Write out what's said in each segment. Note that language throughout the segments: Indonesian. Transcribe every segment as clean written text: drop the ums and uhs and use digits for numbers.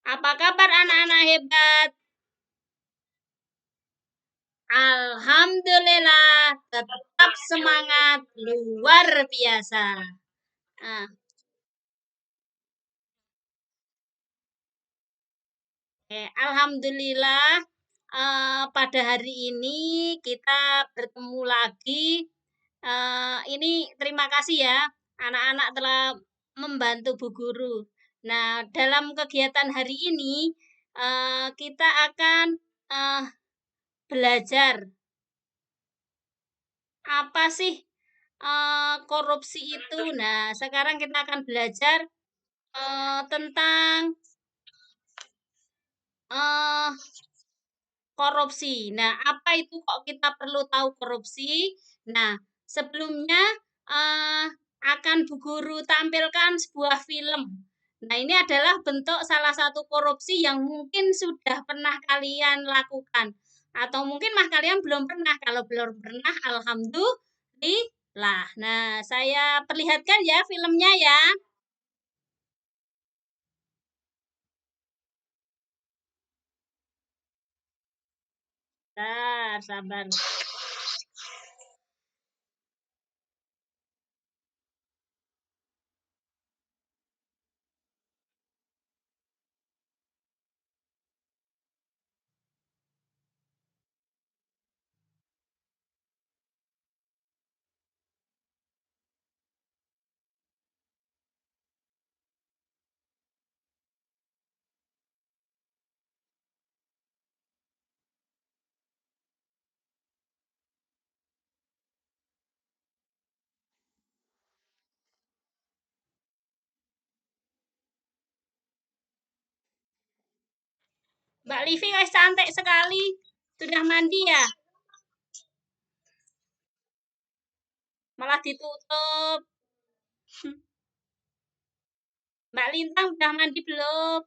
Apa kabar anak-anak hebat? Alhamdulillah, tetap semangat, luar biasa. Ah, Alhamdulillah, pada hari ini kita bertemu lagi. Ini terima kasih ya, anak-anak telah membantu Bu Guru. Nah, dalam kegiatan hari ini, kita akan eh, belajar apa sih korupsi itu. Nah, sekarang kita akan belajar tentang eh, korupsi. Nah, apa itu kok kita perlu tahu korupsi? Nah, sebelumnya eh, akan Bu Guru tampilkan sebuah film. Nah, ini adalah bentuk salah satu korupsi yang mungkin sudah pernah kalian lakukan. Atau mungkin mah kalian belum pernah. Kalau belum pernah, alhamdulillah. Nah, saya perlihatkan ya filmnya ya. Sabar, sabar. Mbak Livi wes cantik sekali. Sudah mandi ya? Malah ditutup. Mbak Lintang udah mandi belum?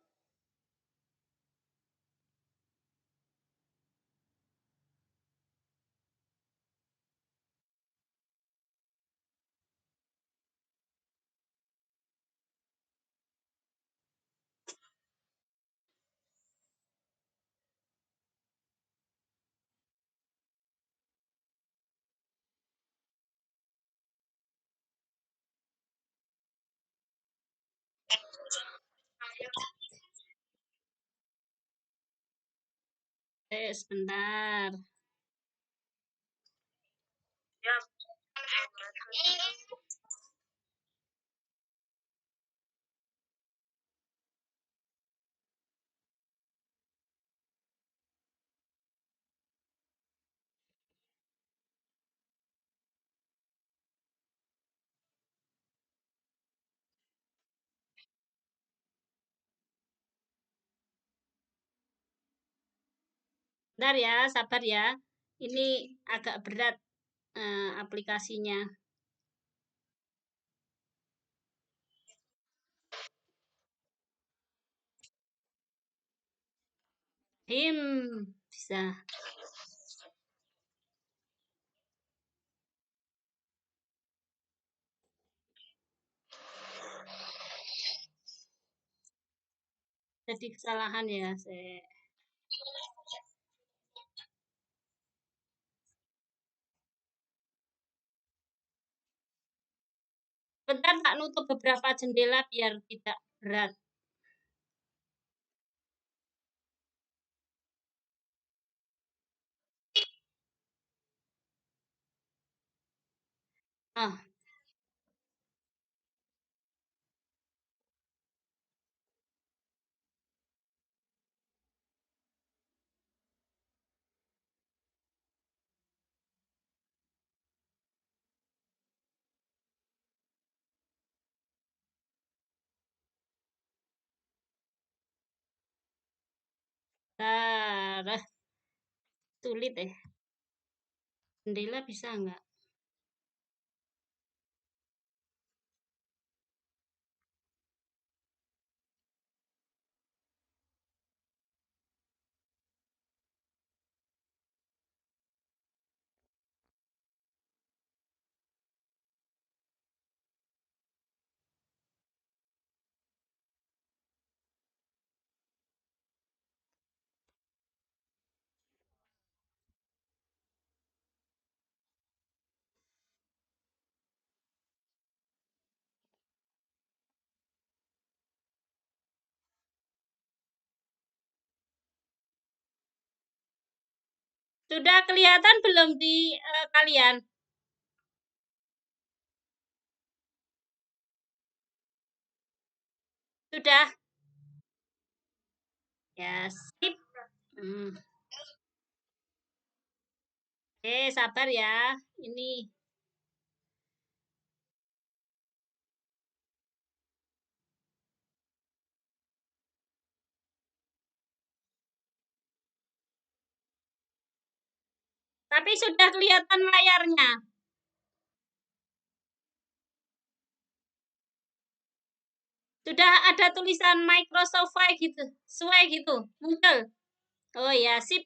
Sebentar. Bentar ya, sabar ya. Ini agak berat aplikasinya. Bisa. Jadi kesalahan ya. Bentar tak nutup beberapa jendela biar tidak berat. Ah, sulit eh. Jendela bisa nggak? Sudah kelihatan belum di kalian? Sudah? Ya, sip. Hmm. Sabar ya. Ini. Tapi sudah kelihatan layarnya. Sudah ada tulisan Microsoft Word gitu. Sesuai gitu. Muncul. Oh ya, sip.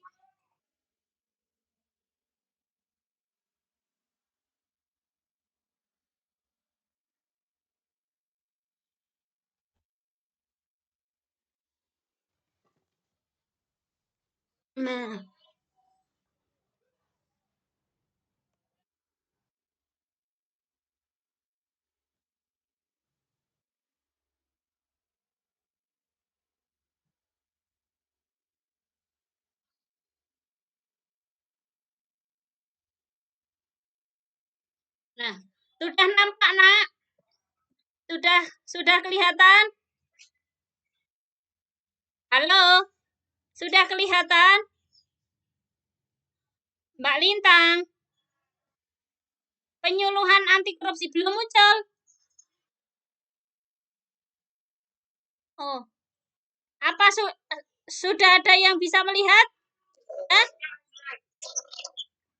Nah, nah, sudah nampak, Nak? Sudah kelihatan? Halo? Sudah kelihatan? Mbak Lintang, penyuluhan anti korupsi belum muncul. Oh, apa sudah ada yang bisa melihat? Eh?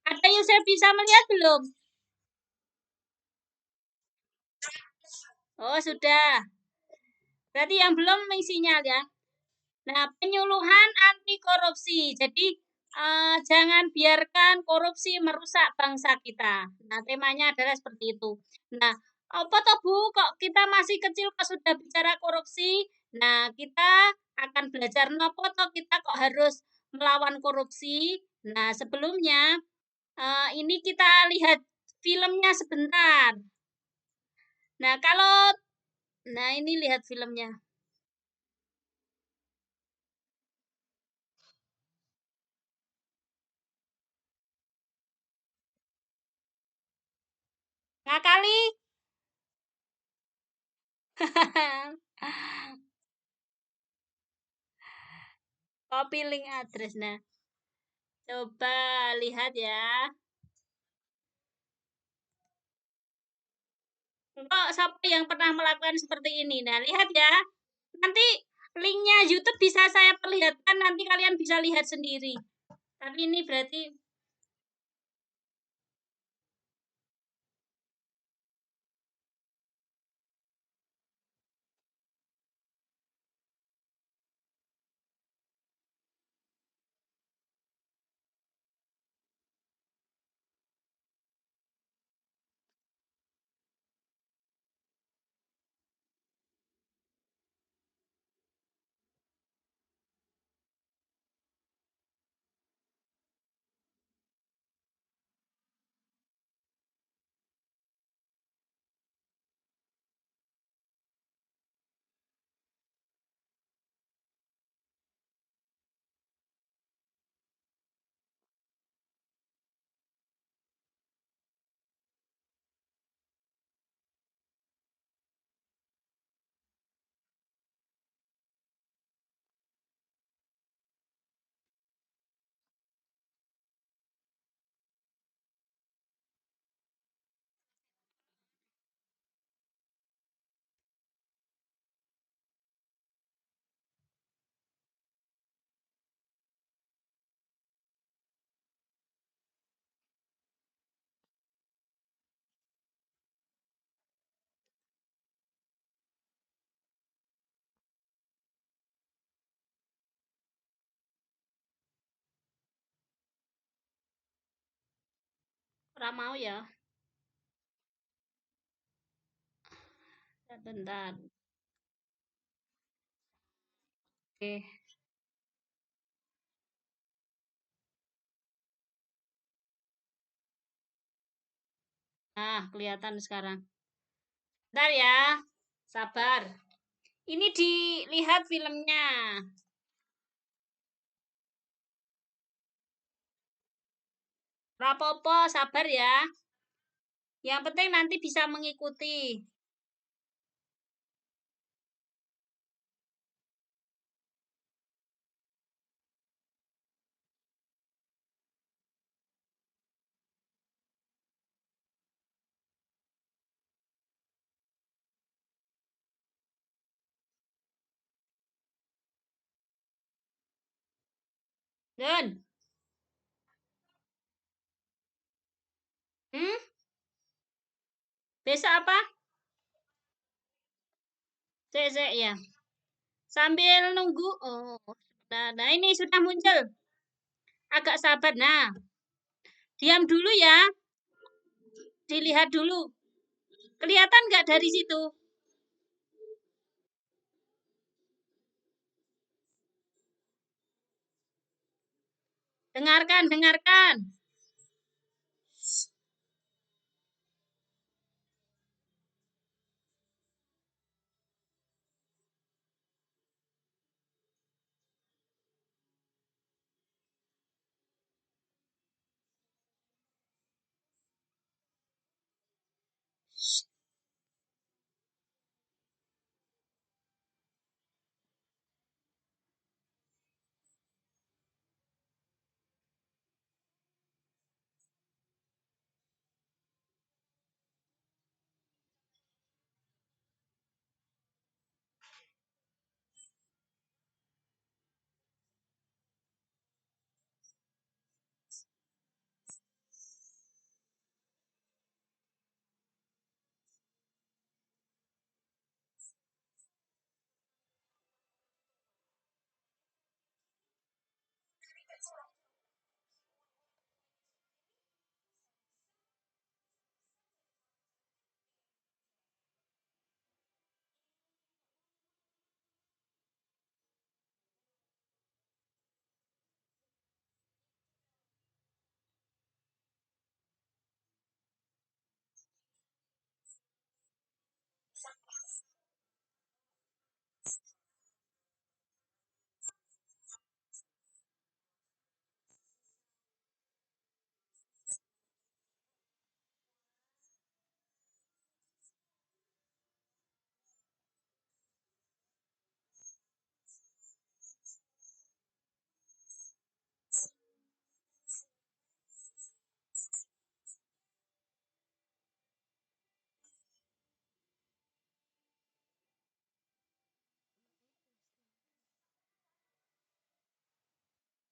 Ada user bisa melihat belum? Oh, sudah. Berarti yang belum sinyal ya. Nah, penyuluhan anti korupsi. Jadi jangan biarkan korupsi merusak bangsa kita. Nah, temanya adalah seperti itu. Nah, apa toh Bu, kok kita masih kecil kok sudah bicara korupsi? Nah, kita akan belajar nopo toh kita kok harus melawan korupsi. Nah, sebelumnya ini kita lihat filmnya sebentar. Nah, ini lihat filmnya. Ngakali? Copy link address. Nah, coba lihat ya. Kok siapa yang pernah melakukan seperti ini? Nah, lihat ya. Nanti linknya YouTube bisa saya perlihatkan. Nanti kalian bisa lihat sendiri. Tapi ini berarti kurang mau ya. Bentar. Oke. Nah, kelihatan sekarang. Bentar ya. Sabar. Ini dilihat filmnya. Rapopo, sabar ya. Yang penting nanti bisa mengikuti. Don, hmm? Besok apa? Cek ya. Sambil nunggu. Oh, nah ini sudah muncul. Agak sabar. Nah, diam dulu ya. Dilihat dulu. Kelihatan nggak dari situ? Dengarkan, dengarkan.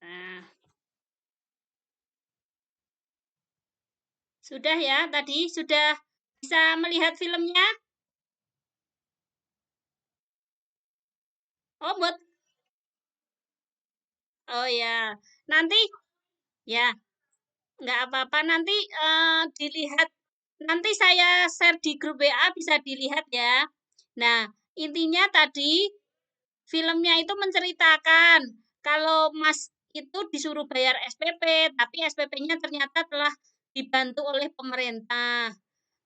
Nah, sudah ya tadi? Sudah bisa melihat filmnya? Oh, buat. Oh ya. Nanti ya, nggak apa-apa. Nanti dilihat. Nanti saya share di grup WA bisa dilihat ya. Nah, intinya tadi filmnya itu menceritakan kalau Mas itu disuruh bayar SPP, tapi SPP-nya ternyata telah dibantu oleh pemerintah.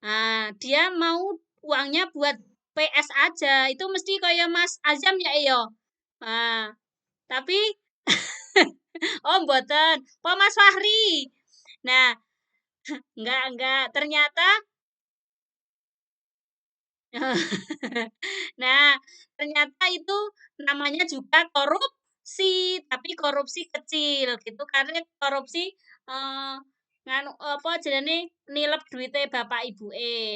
Nah, dia mau uangnya buat PS aja. Itu mesti kayak Mas Azam ya, iyo. Nah, tapi oh, mboten. Pak Mas Fahri. Nah, enggak. Ternyata nah, ternyata itu namanya juga korupsi, tapi korupsi kecil gitu. Karena korupsi eh nganu apa jenenge nilep duitnya bapak ibu.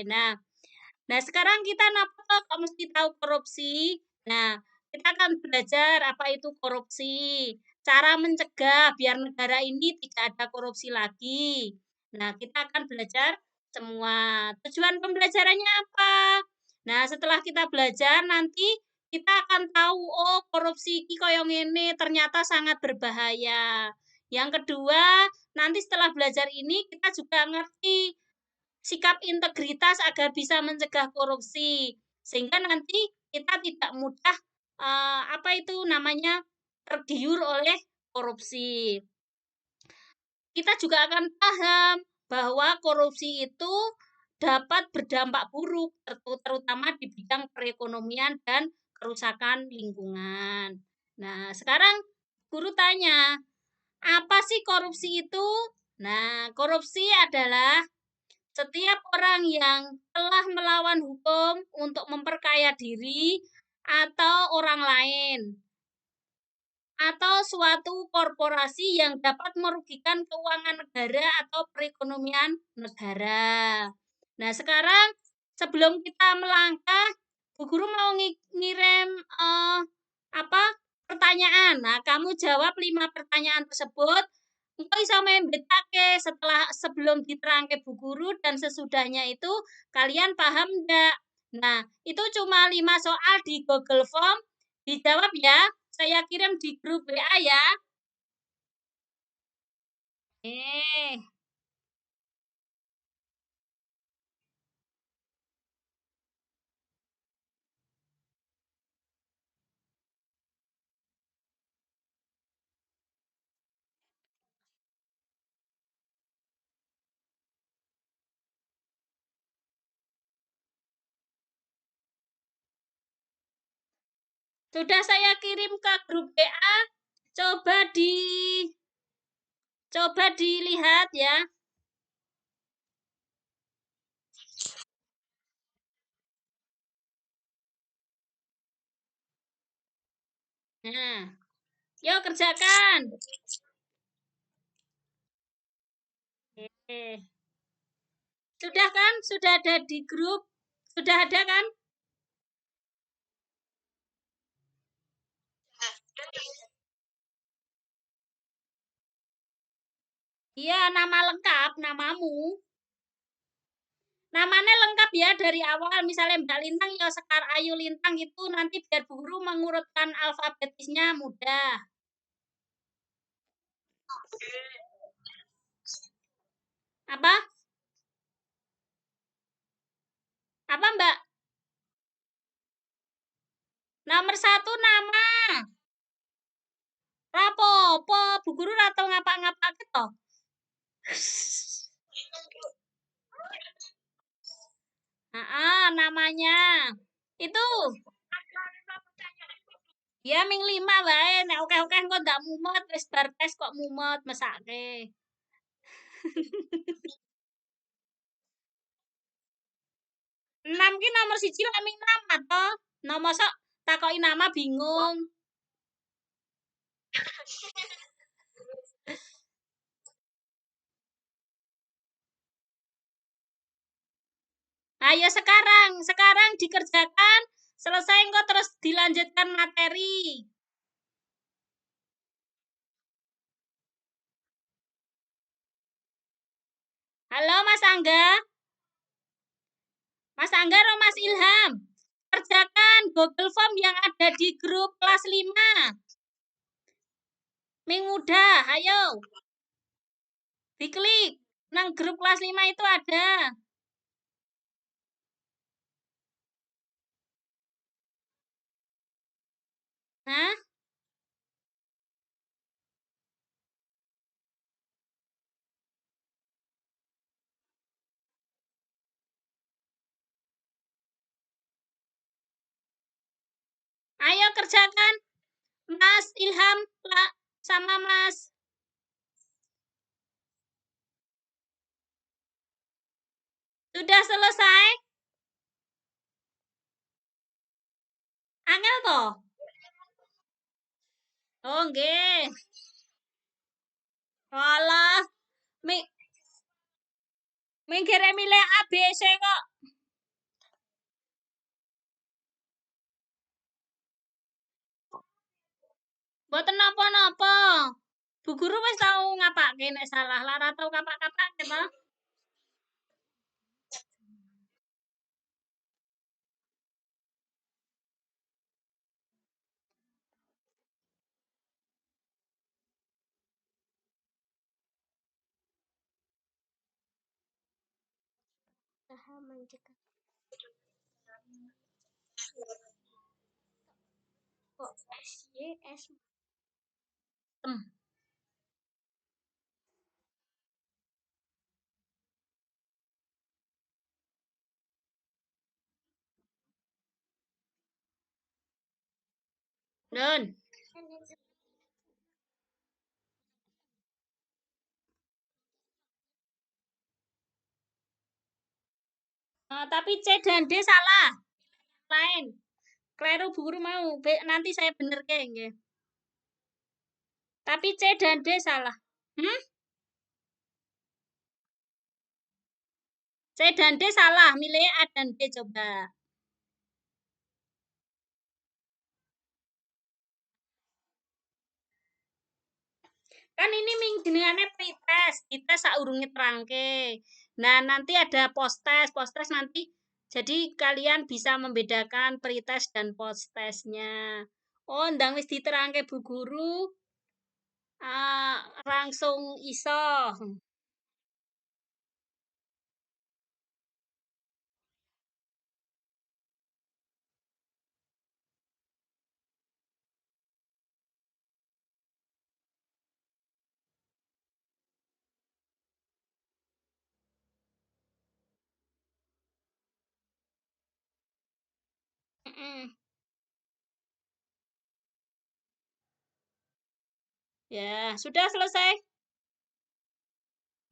Nah, sekarang kita kenapa kok mesti tahu korupsi? Nah, kita akan belajar apa itu korupsi, cara mencegah biar negara ini tidak ada korupsi lagi. Nah, kita akan belajar semua. Tujuan pembelajarannya apa? Nah, setelah kita belajar nanti kita akan tahu oh korupsi iki koyo ngene ternyata sangat berbahaya. Yang kedua, nanti setelah belajar ini kita juga ngerti sikap integritas agar bisa mencegah korupsi sehingga nanti kita tidak mudah apa itu namanya tergiur oleh korupsi. Kita juga akan paham bahwa korupsi itu dapat berdampak buruk terutama di bidang perekonomian dan kerusakan lingkungan. Nah, sekarang guru tanya, apa sih korupsi itu? Nah, korupsi adalah setiap orang yang telah melawan hukum untuk memperkaya diri atau orang lain, atau suatu korporasi yang dapat merugikan keuangan negara atau perekonomian negara. Nah, sekarang sebelum kita melangkah, Bu Guru mau ngirim apa pertanyaan. Nah, kamu jawab 5 pertanyaan tersebut. Engko iso membetake setelah sebelum diterangke Bu Guru dan sesudahnya itu kalian paham enggak? Nah, itu cuma 5 soal di Google Form. Dijawab ya. Saya kirim di grup WA ya. Eh, sudah saya kirim ke grup WA. Coba dilihat ya. Nah, yuk kerjakan. Eh, sudah kan? Sudah ada di grup? Sudah ada kan? Iya, nama lengkap, namamu. Namanya lengkap ya dari awal. Misalnya Mbak Lintang ya Sekar Ayu Lintang itu nanti biar guru mengurutkan alfabetisnya mudah. Apa? Apa Mbak? Nomor satu nama. Rapopo, Bu Guru atau ngapa-ngapa gitu. Namanya. Itu. Ya ming 5 wae. Nek oke-oke kok ndak mumet wis bar tes kok mumet mesake. 6 ki nomor siji lek ming nama to. Nomor sok takoki nama bingung. Ayo sekarang dikerjakan. Selesai kok terus dilanjutkan materi. Halo Mas Angga. Mas Angga atau Mas Ilham. Kerjakan Google Form yang ada di grup kelas 5. Ming mudah, ayo. Diklik. Nang grup kelas 5 itu ada. Hah? Ayo kerjakan. Mas Ilham sama Mas. Sudah selesai? Angel toh? Oh, nggih. Walah, ming minggire milih A B C kok. Mboten napa-napa. Bu guru wis tau ngapake nek salah. Lara tau kapak-kapak to. Kok S. Hmm. Nun. Tapi C dan D salah. Lain. Keliru Bu Guru mau. Nanti saya bener nggih. Tapi C dan D salah. Hmm? C dan D salah. Milih A dan D coba. Kan ini jenengane pretest. Kita saurunge terangke. Nah, nanti ada post-test. Post-test nanti jadi kalian bisa membedakan pretest dan post-testnya. Oh, ndang wis diterangke Bu Guru. Langsung iso. Mm-mm. Ya, sudah selesai.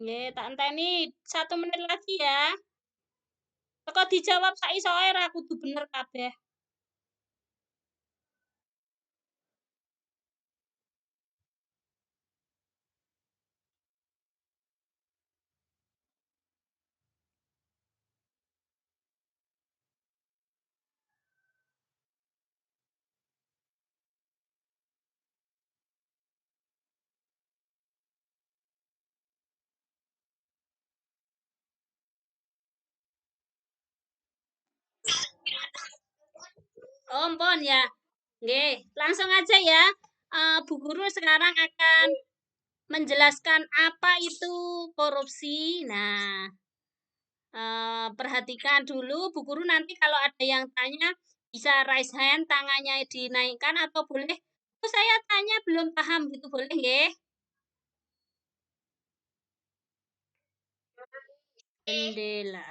Nggih, tak enteni 1 menit lagi ya. Teko dijawab sak isoe ra kudu bener kabeh. Oh, ampun ya. Nggih, langsung aja ya. Bu Guru sekarang akan menjelaskan apa itu korupsi. Nah, perhatikan dulu Bu Guru, nanti kalau ada yang tanya bisa raise hand, tangannya dinaikkan atau boleh, "Oh, saya tanya belum paham," gitu boleh nggih? Jendela.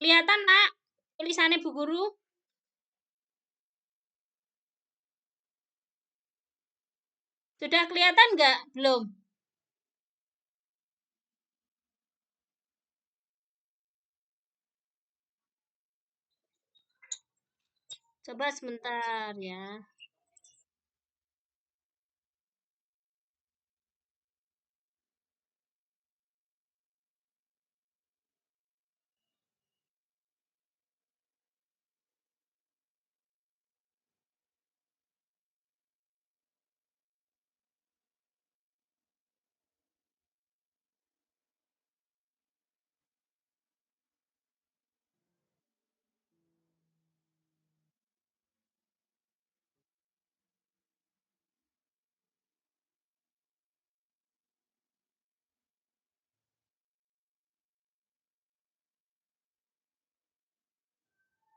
Kelihatan, Nak, tulisannya Bu Guru? Sudah kelihatan nggak? Belum. Coba sebentar ya.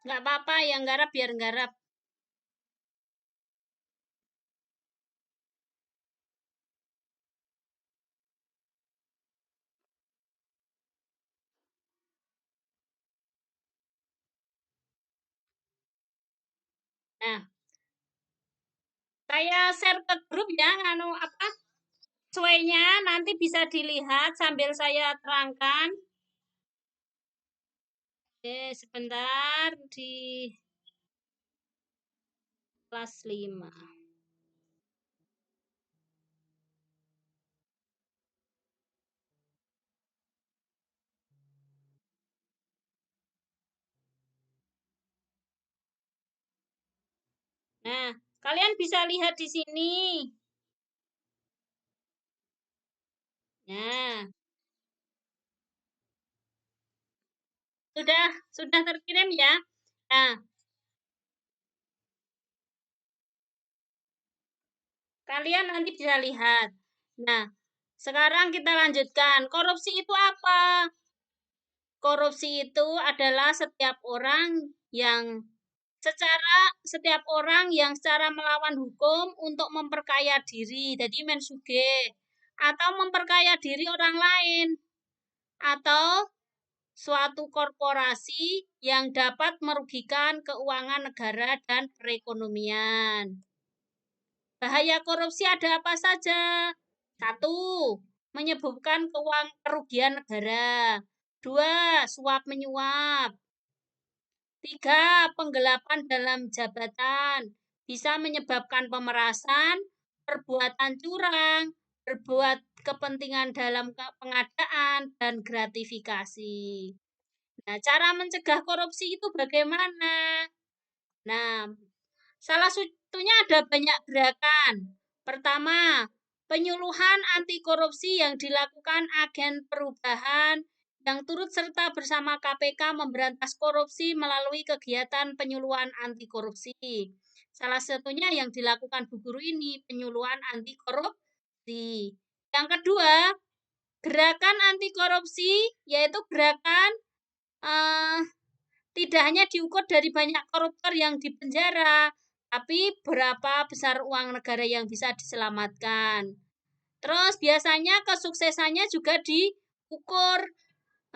Nggak apa-apa, yang garap biar garap. Nah, saya share ke grup ya, anu apa, sesuainya nanti bisa dilihat sambil saya terangkan. Oke, sebentar di kelas 5. Nah, kalian bisa lihat di sini. Nah, sudah terkirim ya. Nah, kalian nanti bisa lihat. Nah, sekarang kita lanjutkan. Korupsi itu apa? Korupsi itu adalah setiap orang yang secara melawan hukum untuk memperkaya diri. Jadi mensuge. atau memperkaya diri orang lain, atau suatu korporasi yang dapat merugikan keuangan negara dan perekonomian. Bahaya korupsi ada apa saja? 1. Menyebabkan kerugian negara. 2. Suap menyuap. 3. Penggelapan dalam jabatan. Bisa menyebabkan pemerasan, perbuatan curang, berbuat kepentingan dalam pengadaan, dan gratifikasi. Nah, cara mencegah korupsi itu bagaimana? Nah, salah satunya ada banyak gerakan. Pertama, penyuluhan anti korupsi yang dilakukan agen perubahan yang turut serta bersama KPK memberantas korupsi melalui kegiatan penyuluhan anti korupsi. Salah satunya yang dilakukan Bu Guru ini, penyuluhan anti korupsi. Yang kedua, gerakan anti korupsi yaitu gerakan eh, tidak hanya diukur dari banyak koruptor yang dipenjara, tapi berapa besar uang negara yang bisa diselamatkan. Terus biasanya kesuksesannya juga diukur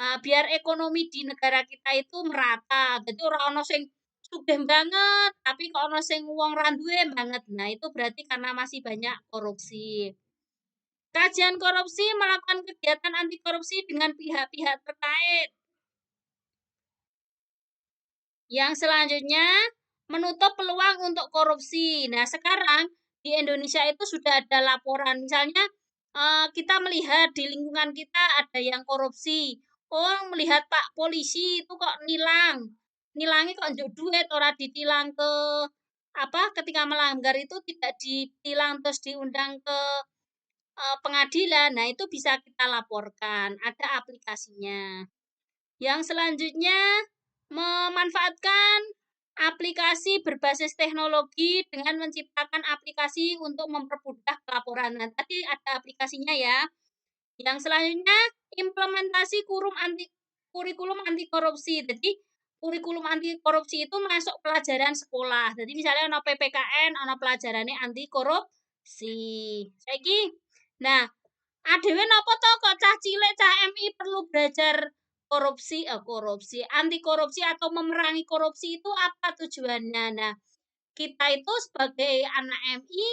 biar ekonomi di negara kita itu merata. Jadi orang ono sing sugih banget, tapi kok ono sing wong ra duwe banget. Nah, itu berarti karena masih banyak korupsi. Kajian korupsi melakukan kegiatan anti korupsi dengan pihak-pihak terkait. Yang selanjutnya, menutup peluang untuk korupsi. Nah, sekarang di Indonesia itu sudah ada laporan. Misalnya, kita melihat di lingkungan kita ada yang korupsi. Oh, melihat Pak polisi itu kok nilang. Nilangnya kok njuk duit, orang ditilang ke ketika melanggar itu tidak ditilang terus diundang ke pengadilan. Nah, itu bisa kita laporkan. Ada aplikasinya. Yang selanjutnya, memanfaatkan aplikasi berbasis teknologi dengan menciptakan aplikasi untuk mempermudah pelaporan. Nah, tadi ada aplikasinya ya. Yang selanjutnya, implementasi kurikulum anti korupsi. Jadi, kurikulum anti korupsi itu masuk pelajaran sekolah. Jadi, misalnya ada PPKN, ada pelajarannya anti korupsi. Saiki, nah, adewe napa to kok cah cilik cah MI perlu belajar anti korupsi atau memerangi korupsi itu apa tujuannya? Nah, kita itu sebagai anak MI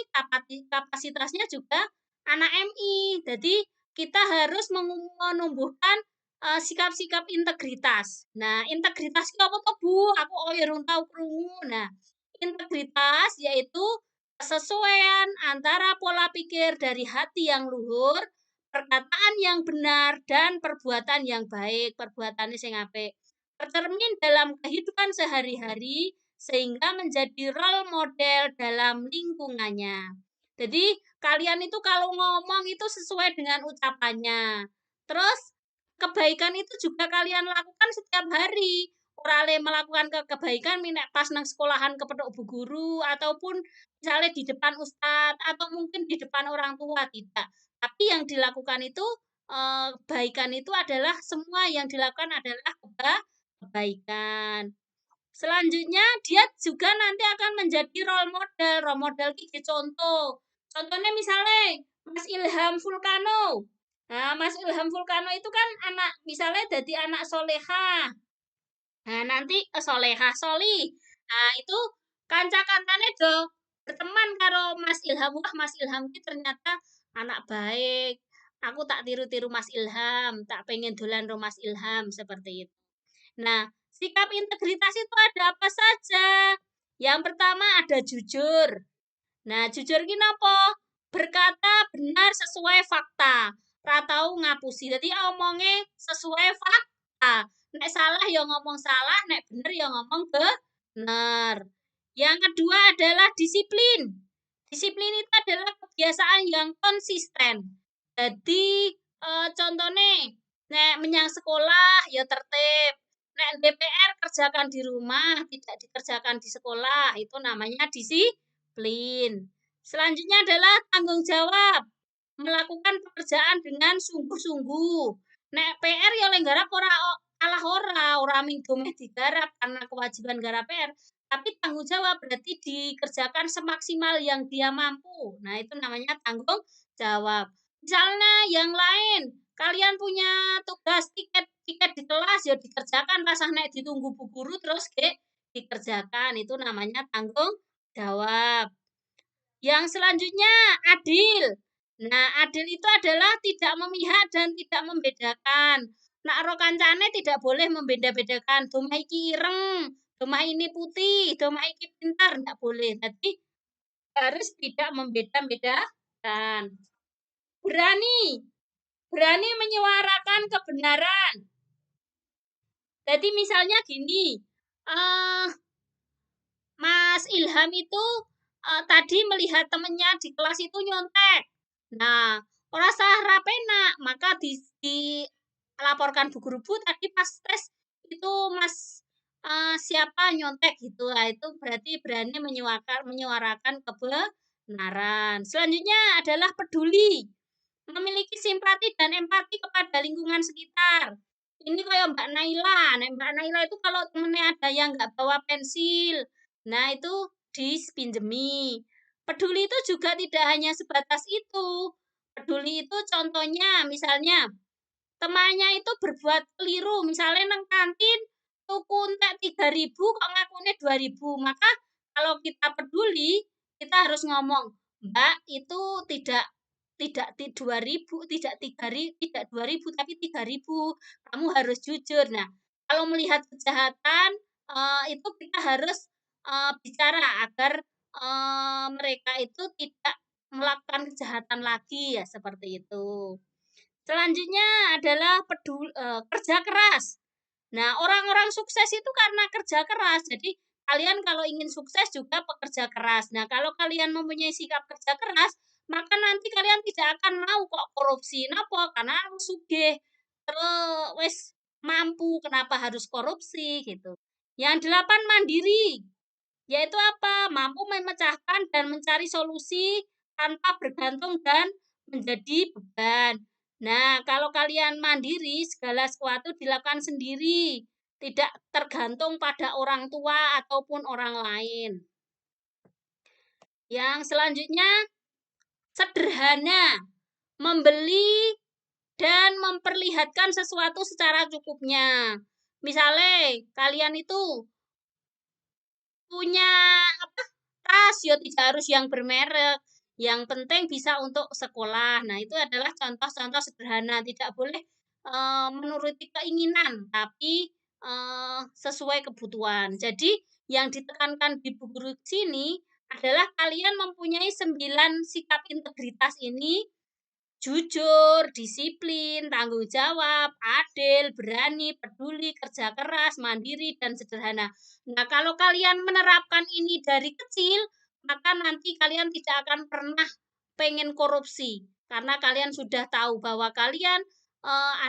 kapasitasnya juga anak MI. Jadi kita harus menumbuhkan sikap-sikap integritas. Nah, integritas itu apa tuh Bu? Aku urung tahu krungu. Nah, integritas yaitu kesesuaian antara pola pikir dari hati yang luhur, perkataan yang benar, dan perbuatan yang baik, perbuatan sing apik. Tercermin dalam kehidupan sehari-hari sehingga menjadi role model dalam lingkungannya. Jadi, kalian itu kalau ngomong itu sesuai dengan ucapannya. Terus, kebaikan itu juga kalian lakukan setiap hari. Orale melakukan kebaikan minek pas nang sekolahan kepethuk bu guru ataupun misalnya di depan ustadz atau mungkin di depan orang tua tidak. Tapi yang dilakukan itu kebaikan itu adalah semua yang dilakukan adalah kebaikan. Selanjutnya dia juga nanti akan menjadi role model. Role model iki contoh. Contohnya misalnya Mas Ilham Vulcano. Nah, Mas Ilham Vulcano itu kan anak misalnya jadi anak soleha. Nah, nanti soleha soli. Nah, itu kanca-kancane do berteman karo Mas Ilham. Wah, Mas Ilham ini ternyata anak baik. Aku tak tiru-tiru Mas Ilham, tak pengen dolan ro Mas Ilham seperti itu. Nah, sikap integritas itu ada apa saja? Yang pertama ada jujur. Nah, jujur ki napa? Berkata benar sesuai fakta. Ora tau ngapusi. Jadi omongnya sesuai fakta. Nek salah ya ngomong salah, nek bener ya ngomong bener. Yang kedua adalah disiplin. Disiplin itu adalah kebiasaan yang konsisten. Jadi contohnya, nek menyang sekolah ya tertib. Nek DPR kerjakan di rumah, tidak dikerjakan di sekolah, itu namanya disiplin. Selanjutnya adalah tanggung jawab. Melakukan pekerjaan dengan sungguh-sungguh. Nek PR ya oleh garap ora minggu meh digarap karena kewajiban garap PR. Tapi tanggung jawab berarti dikerjakan semaksimal yang dia mampu. Nah, itu namanya tanggung jawab. Misalnya yang lain, kalian punya tugas tiket di kelas ya dikerjakan, rasah nek ditunggu bu guru terus dikerjakan. Itu namanya tanggung jawab. Yang selanjutnya adil. Nah, adil itu adalah tidak memihak dan tidak membedakan. Nak ro kancane tidak boleh membeda-bedakan. Domah iki ireng, domah ini putih, domah iki pintar, tidak boleh. Jadi harus tidak membeda-bedakan. Berani, berani menyuarakan kebenaran. Jadi misalnya gini, Mas Ilham itu tadi melihat temennya di kelas itu nyontek. Nah, ora salah rapena, maka dilaporkan bu guru, Bu tadi pas tes itu Mas siapa nyontek gitu. Nah, itu berarti berani menyuarakan kebenaran. Selanjutnya adalah peduli. Memiliki simpati dan empati kepada lingkungan sekitar. Ini kayak Mbak Naila. Nah, Mbak Naila itu kalau temennya ada yang nggak bawa pensil, nah itu dipinjemi. Peduli itu juga tidak hanya sebatas itu. Peduli itu contohnya misalnya temannya itu berbuat keliru, misalnya nang kantin tuku entek 3.000 kok ngakune 2.000. Maka kalau kita peduli, kita harus ngomong, "Mbak, itu tidak 2.000, tidak 3.000, tidak 2.000 tapi 3.000. Kamu harus jujur." Nah, kalau melihat kejahatan itu kita harus bicara agar mereka itu tidak melakukan kejahatan lagi ya seperti itu. Selanjutnya adalah kerja keras. Nah, orang-orang sukses itu karena kerja keras. Jadi, kalian kalau ingin sukses juga pekerja keras. Nah, kalau kalian mempunyai sikap kerja keras, maka nanti kalian tidak akan mau kok korupsi. Napa? Karena sugih. Terus wis mampu, kenapa harus korupsi gitu. Yang 8 mandiri. Yaitu apa? Mampu memecahkan dan mencari solusi tanpa bergantung dan menjadi beban. Nah, kalau kalian mandiri, segala sesuatu dilakukan sendiri, tidak tergantung pada orang tua ataupun orang lain. Yang selanjutnya, sederhana, membeli dan memperlihatkan sesuatu secara cukupnya. Misalnya, kalian itu punya apa tas ya tidak harus yang bermerek, yang penting bisa untuk sekolah. Nah, itu adalah contoh-contoh sederhana, tidak boleh menuruti keinginan, tapi sesuai kebutuhan. Jadi, yang ditekankan di buku guru sini adalah kalian mempunyai 9 sikap integritas ini: jujur, disiplin, tanggung jawab, adil, berani, peduli, kerja keras, mandiri, dan sederhana. Nah, kalau kalian menerapkan ini dari kecil, maka nanti kalian tidak akan pernah pengen korupsi. Karena kalian sudah tahu bahwa kalian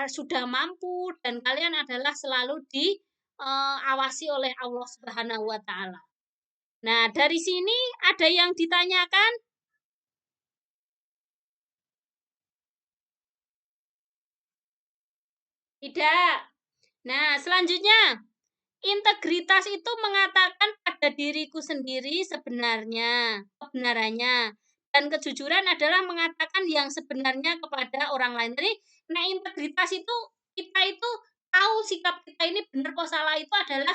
sudah mampu dan kalian adalah selalu diawasi oleh Allah Subhanahu wa Ta'ala. Nah, dari sini ada yang ditanyakan? Tidak. Nah, selanjutnya, integritas itu mengatakan pada diriku sendiri sebenarnya, kebenarannya. Dan kejujuran adalah mengatakan yang sebenarnya kepada orang lain. Jadi, nah integritas itu kita itu tahu sikap kita ini benar atau salah itu adalah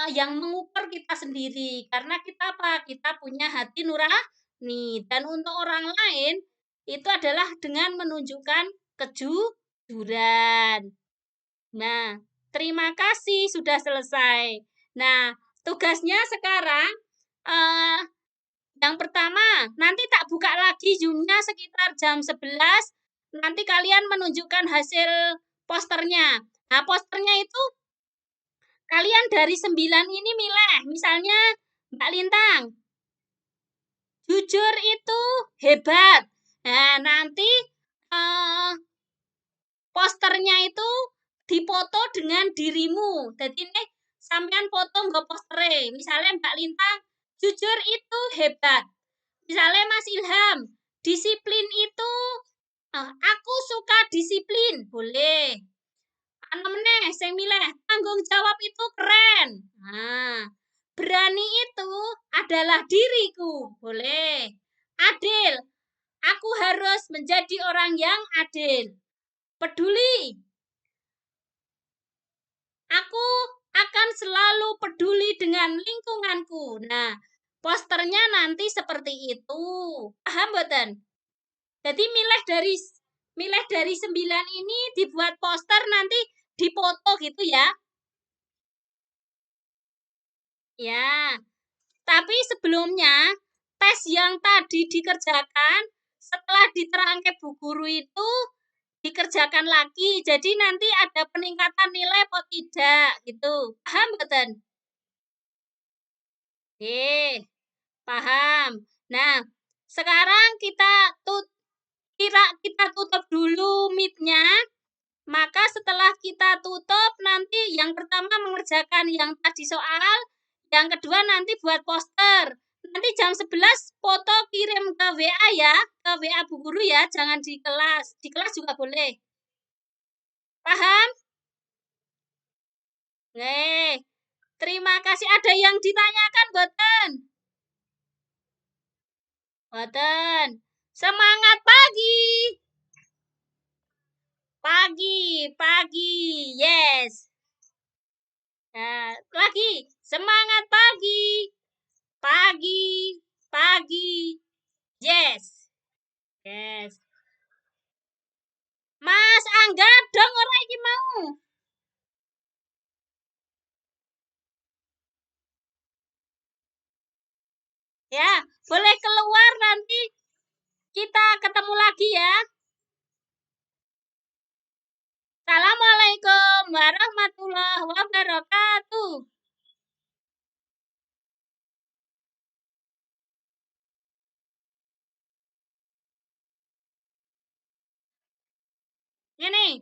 yang mengukur kita sendiri. Karena kita apa? Kita punya hati nurani. Dan untuk orang lain itu adalah dengan menunjukkan kejujuran. Nah, terima kasih sudah selesai. Nah, tugasnya sekarang eh, yang pertama, nanti tak buka lagi Zoom-nya sekitar jam 11. Nanti kalian menunjukkan hasil posternya. Nah, posternya itu kalian dari 9 ini milih. Misalnya Mbak Lintang, jujur itu hebat. Nah, nanti eh, posternya itu dipoto dengan dirimu. Jadi ini sampean foto nggak postere. Misalnya Mbak Lintang, jujur itu hebat. Misalnya Mas Ilham, disiplin itu aku suka disiplin. Boleh. Anu meneh sing milih tanggung jawab itu keren. Nah, berani itu adalah diriku. Boleh. Adil, Aku harus menjadi orang yang adil. Peduli. Aku akan selalu peduli dengan lingkunganku. Nah, posternya nanti seperti itu. Paham mboten? Jadi milih dari 9 ini dibuat poster nanti dipoto gitu ya. Ya. Tapi sebelumnya tes yang tadi dikerjakan setelah diterangke Bu Guru itu dikerjakan lagi. Jadi nanti ada peningkatan nilai atau tidak gitu. Paham mboten? Oke, paham. Nah, sekarang kita tutup dulu mic-nya. Maka setelah kita tutup nanti yang pertama mengerjakan yang tadi soal, yang kedua nanti buat poster. Nanti jam 11 foto kirim ke WA ya, ke WA Bu Guru ya, jangan di kelas. Di kelas juga boleh. Paham? Oke. Terima kasih. Ada yang ditanyakan, boten? Boten. Semangat pagi. Pagi. Yes. Nah, lagi. Semangat pagi. Pagi. Yes. Yes. Mas Angga dong ora iki mau. Ya, boleh keluar nanti kita ketemu lagi ya. Assalamualaikum warahmatullahi wabarakatuh. Ini,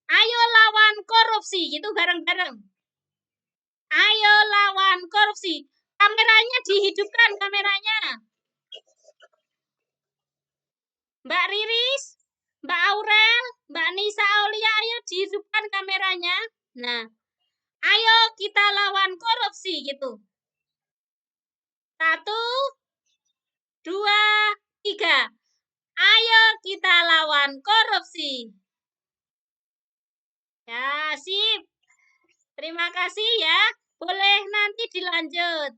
ayo lawan korupsi, gitu bareng-bareng. Ayo lawan korupsi. Kameranya dihidupkan, kameranya. Mbak Riris, Mbak Aurel, Mbak Nisa Aulia, ayo dihidupkan kameranya. Nah, ayo kita lawan korupsi gitu. 1, 2, 3. Ayo kita lawan korupsi. Ya, sip. Terima kasih ya. Boleh nanti dilanjut.